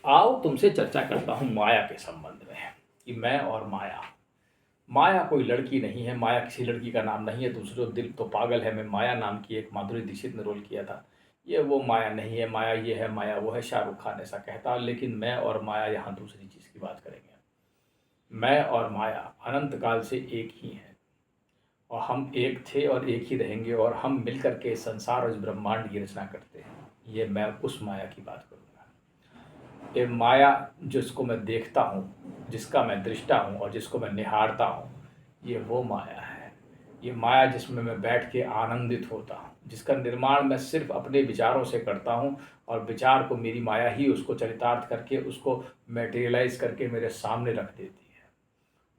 आओ तुमसे चर्चा करता हूँ माया के संबंध में कि मैं और माया। माया कोई लड़की नहीं है, माया किसी लड़की का नाम नहीं है। दूसरों दिल तो पागल है में माया नाम की एक माधुरी दीक्षित ने रोल किया था। ये वो माया नहीं है, माया ये है, माया वो है, शाहरुख खान ऐसा कहता। लेकिन मैं और माया यहाँ दूसरी चीज़ की बात करेंगे। मैं और माया अनंत काल से एक ही हैं और हम एक थे और एक ही रहेंगे और हम मिलकर के संसार और इस ब्रह्मांड की रचना करते हैं। ये मैं उस माया की बात करूँगा। ये माया जिसको मैं देखता हूँ, जिसका मैं दृष्टा हूँ और जिसको मैं निहारता हूँ, ये वो माया है। ये माया जिसमें मैं बैठ के आनंदित होता हूँ, जिसका निर्माण मैं सिर्फ अपने विचारों से करता हूँ और विचार को मेरी माया ही उसको चरितार्थ करके उसको मटेरियलाइज करके मेरे सामने रख देती है।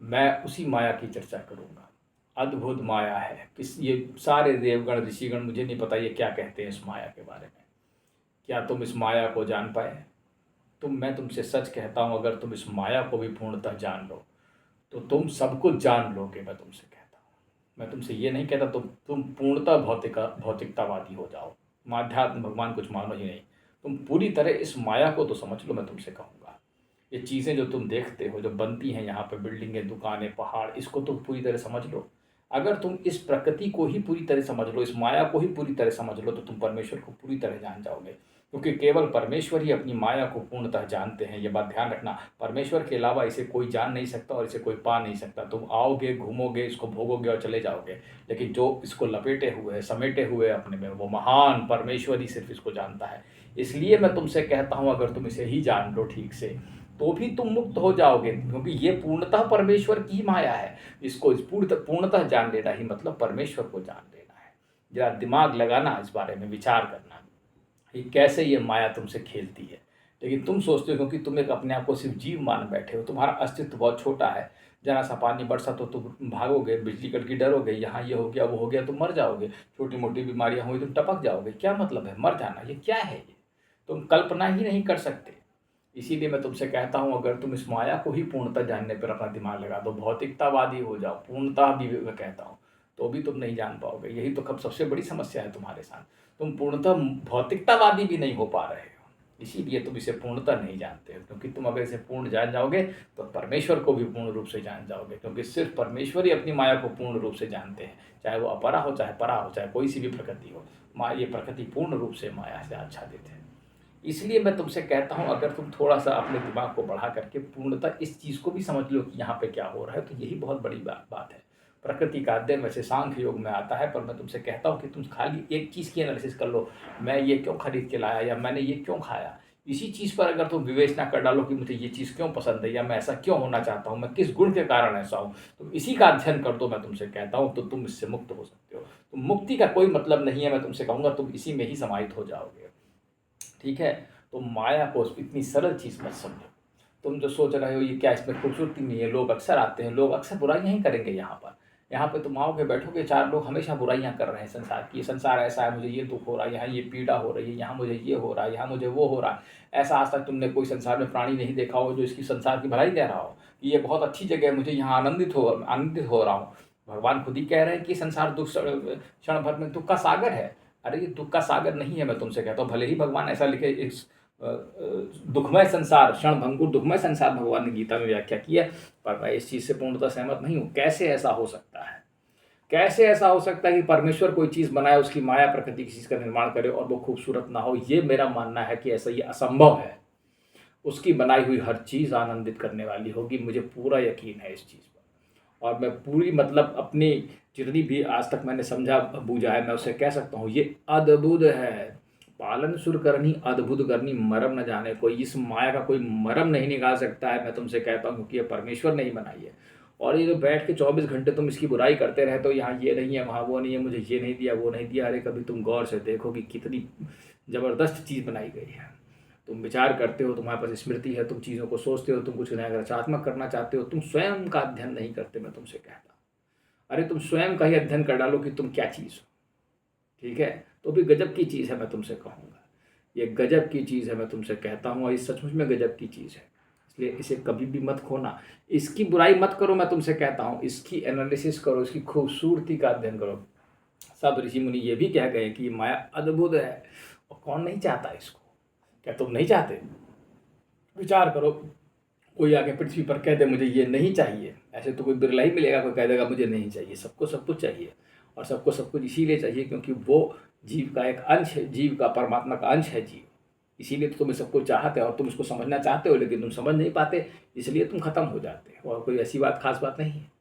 मैं उसी माया की चर्चा करूँगा। अद्भुत माया है। किस ये सारे देवगण ऋषिगण, मुझे नहीं पता ये क्या कहते हैं इस माया के बारे में। क्या तुम इस माया को जान पाए? मैं तुमसे सच कहता हूँ, अगर तुम इस माया को भी पूर्णतः जान लो तो तुम सब कुछ जान लोगे। मैं तुमसे कहता हूँ, मैं तुमसे ये नहीं कहता तुम पूर्णतः भौतिकतावादी हो जाओ, माध्यात्म भगवान कुछ मानो ही नहीं। तुम पूरी तरह इस माया को तो समझ लो। मैं तुमसे कहूँगा ये चीज़ें जो तुम देखते हो, जो बनती हैं यहाँ पे, बिल्डिंगें, दुकानें, पहाड़, इसको तुम पूरी तरह समझ लो। अगर तुम इस प्रकृति को ही पूरी तरह समझ लो, इस माया को ही पूरी तरह समझ लो, तो तुम परमेश्वर को पूरी तरह जान जाओगे। क्योंकि केवल परमेश्वर ही अपनी माया को पूर्णतः जानते हैं। ये बात ध्यान रखना, परमेश्वर के अलावा इसे कोई जान नहीं सकता और इसे कोई पा नहीं सकता। तुम आओगे, घूमोगे, इसको भोगोगे और चले जाओगे, लेकिन जो इसको लपेटे हुए है, समेटे हुए है अपने में, वो महान परमेश्वर ही सिर्फ इसको जानता है। इसलिए मैं तुमसे कहता हूँ, अगर तुम इसे ही जान लो ठीक से तो भी तुम मुक्त हो जाओगे, क्योंकि ये पूर्णतः परमेश्वर की माया है। इसको इस पूर्णतः जान लेना ही मतलब परमेश्वर को जान लेना है। जरा दिमाग लगाना, इस बारे में विचार करना कि कैसे ये माया तुमसे खेलती है। लेकिन तुम सोचते हो क्योंकि तुम एक अपने आप को सिर्फ जीव मान बैठे हो, तुम्हारा अस्तित्व बहुत छोटा है। जरा सा पानी बरसा तो तुम भागोगे, बिजली कट की डरोगे, यहाँ ये हो गया वो हो गया, तुम मर जाओगे। छोटी मोटी बीमारियाँ हुई तुम टपक जाओगे। क्या मतलब है मर जाना? ये क्या है? ये तुम कल्पना ही नहीं कर सकते। इसीलिए मैं तुमसे कहता हूँ, अगर तुम इस माया को ही पूर्णतः जानने पर अपना दिमाग लगा दो, भौतिकतावादी हो जाओ, पूर्णतः भी मैं कहता हूँ, तो भी तुम नहीं जान पाओगे। यही तो कब सबसे बड़ी समस्या है तुम्हारे साथ। तुम पूर्णतः भौतिकतावादी भी नहीं हो पा रहे हो, इसीलिए तुम इसे पूर्णतः नहीं जानते हो। क्योंकि तुम अगर इसे पूर्ण जान जाओगे तो परमेश्वर को भी पूर्ण रूप से जान जाओगे, क्योंकि सिर्फ परमेश्वर ही अपनी माया को पूर्ण रूप से जानते हैं। चाहे वो अपरा हो, चाहे परा हो, चाहे कोई सी भी प्रकृति हो, ये प्रकृति पूर्ण रूप से माया से आच्छादित है। इसलिए मैं तुमसे कहता हूँ, अगर तुम थोड़ा सा अपने दिमाग को बढ़ा करके पूर्णतः इस चीज़ को भी समझ लो कि यहाँ पे क्या हो रहा है, तो यही बहुत बड़ी बात है। प्रकृति का अध्ययन वैसे सांख्य योग में आता है, पर मैं तुमसे कहता हूँ कि तुम खाली एक चीज़ की एनालिसिस कर लो, मैं ये क्यों खरीद के लाया या मैंने ये क्यों खाया। इसी चीज़ पर अगर तुम विवेचना कर डालो कि मुझे ये चीज़ क्यों पसंद है या मैं ऐसा क्यों होना चाहता हूँ, मैं किस गुण के कारण ऐसा हूँ, तुम इसी का अध्ययन कर दो, मैं तुमसे कहता हूँ, तो तुम इससे मुक्त हो सकते हो। तो मुक्ति का कोई मतलब नहीं है, मैं तुमसे कहूँगा तुम इसी में ही समाहित हो जाओगे। ठीक है? तो माया को इतनी सरल चीज़ मत समझो। तुम जो सोच रहे हो ये क्या, इसमें खूबसूरती नहीं है, लोग अक्सर आते हैं, लोग अक्सर बुराइयाँ ही करेंगे यहाँ पर। यहाँ पे तुम आओगे, बैठोगे, 4 लोग हमेशा बुराइयाँ कर रहे हैं संसार की। ये संसार ऐसा है, मुझे ये दुःख हो रहा है, यहाँ ये पीड़ा हो रही है, यहाँ मुझे ये हो रहा है, यहाँ मुझे वो हो रहा है। ऐसा आज तक तुमने कोई संसार में प्राणी नहीं देखा हो जो इसकी संसार की भलाई कह रहा हो कि ये बहुत अच्छी जगह है, मुझे यहाँ आनंदित हो रहा हूँ। भगवान खुद ही कह रहे हैं कि संसार क्षण भर में दुःख का सागर है। अरे ये दुःख का सागर नहीं है, मैं तुमसे कहता हूँ। भले ही भगवान ऐसा लिखे, इस दुखमय संसार, क्षण भंगुर दुखमय संसार भगवान ने गीता में व्याख्या की है, पर मैं इस चीज़ से पूर्णतः सहमत नहीं हूँ। कैसे ऐसा हो सकता है? कैसे ऐसा हो सकता है कि परमेश्वर कोई चीज़ बनाए, उसकी माया प्रकृति की चीज़ का निर्माण करे और वो खूबसूरत ना हो? ये मेरा मानना है कि ऐसा ये असंभव है। उसकी बनाई हुई हर चीज़ आनंदित करने वाली होगी, मुझे पूरा यकीन है इस चीज़ पर। और मैं पूरी मतलब अपनी जितनी भी आज तक मैंने समझा बूझा है, मैं उससे कह सकता हूँ ये अद्भुत है। पालन सुर करनी अद्भुत करनी, मरम न जाने कोई। इस माया का कोई मरम नहीं निकाल सकता है, मैं तुमसे कहता हूँ, क्योंकि ये परमेश्वर ने ही बनाई है। और ये जो बैठ के 24 घंटे तुम इसकी बुराई करते रहते हो, यहाँ ये नहीं है, वहाँ वो नहीं है, मुझे ये नहीं दिया, वो नहीं दिया। अरे कभी तुम गौर से देखो कि कितनी ज़बरदस्त चीज़ बनाई गई है। तुम विचार करते हो, तुम्हारे पास स्मृति है, तुम चीज़ों को सोचते हो, तुम कुछ नया रचनात्मक करना चाहते हो, तुम स्वयं का अध्ययन नहीं करते, मैं तुमसे कहता। अरे तुम स्वयं का ही अध्ययन कर डालो कि तुम क्या चीज़ हो। ठीक है? तो भी गजब की चीज़ है, मैं तुमसे कहूँगा ये गजब की चीज़ है, मैं तुमसे कहता हूँ, और ये सचमुच में गजब की चीज़ है। इसलिए इसे कभी भी मत खोना, इसकी बुराई मत करो, मैं तुमसे कहता हूँ। इसकी एनालिसिस करो, इसकी खूबसूरती का अध्ययन करो। सब ऋषि मुनि ये भी कह गए कि माया अद्भुत है, और कौन नहीं चाहता इसको? क्या तुम नहीं चाहते? विचार करो, कोई आके पृथ्वी पर कह दे मुझे ये नहीं चाहिए, ऐसे तो कोई बिरला ही मिलेगा कोई कह देगा मुझे नहीं चाहिए। सबको सब कुछ चाहिए, और सबको सब कुछ इसीलिए चाहिए क्योंकि वो जीव का एक अंश है, जीव का परमात्मा का अंश है जीव। इसीलिए तो तुम सबको चाहते हो और तुम इसको समझना चाहते हो, लेकिन तुम समझ नहीं पाते, इसलिए तुम खत्म हो जाते हो। और कोई ऐसी बात खास बात नहीं है,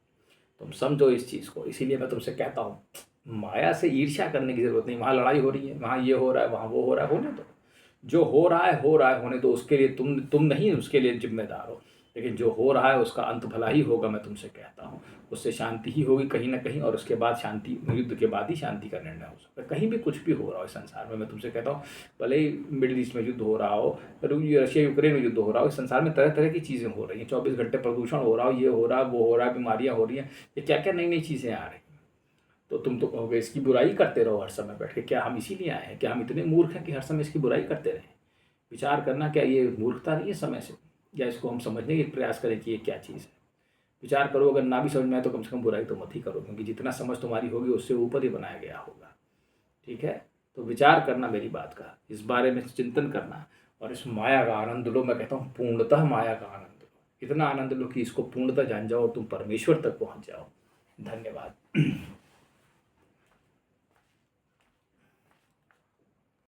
तुम समझो इस चीज़ को। इसीलिए मैं तुमसे कहता हूँ, माया से ईर्ष्या करने की ज़रूरत नहीं। वहाँ लड़ाई हो रही है, वहाँ ये हो रहा है, वहाँ वो हो रहा है, होने दो। जो हो रहा है होने दो, उसके लिए तुम नहीं उसके लिए जिम्मेदार हो। लेकिन जो हो रहा है उसका अंत भला ही होगा, मैं तुमसे कहता हूँ। उससे शांति ही होगी कहीं ना कहीं, और उसके बाद शांति, युद्ध के बाद ही शांति का निर्णय हो सकता है। कहीं भी कुछ भी हो रहा हो इस संसार में, मैं तुमसे कहता हूँ, भले ही मिडिल ईस्ट में युद्ध हो रहा हो, रशिया यूक्रेन में युद्ध हो रहा हो, इस संसार में तरह तरह की चीज़ें हो रही हैं। 24 घंटे प्रदूषण हो रहा हो, ये हो रहा है, वो हो रहा है, बीमारियाँ हो रही हैं, ये क्या क्या नई नई चीज़ें आ रही हैं। तो तुम तो कहोगे इसकी बुराई करते रहो हर समय बैठ के। क्या हम इसीलिए आए हैं? क्या हम इतने मूर्ख हैं कि हर समय इसकी बुराई करते रहें? विचार करना, क्या ये मूर्खता नहीं है समय से, या इसको हम समझने की प्रयास करें कि ये क्या चीज़ है? विचार करो, अगर ना भी समझ में आए तो कम से कम बुराई तो मत ही करो, क्योंकि जितना समझ तुम्हारी होगी उससे ऊपर ही बनाया गया होगा। ठीक है? तो विचार करना मेरी बात का, इस बारे में चिंतन करना, और इस माया का आनंद लो। मैं कहता हूँ पूर्णतः माया का आनंद लो, इतना आनंद लो कि इसको पूर्णतः जान जाओ और तुम परमेश्वर तक पहुँच जाओ। धन्यवाद।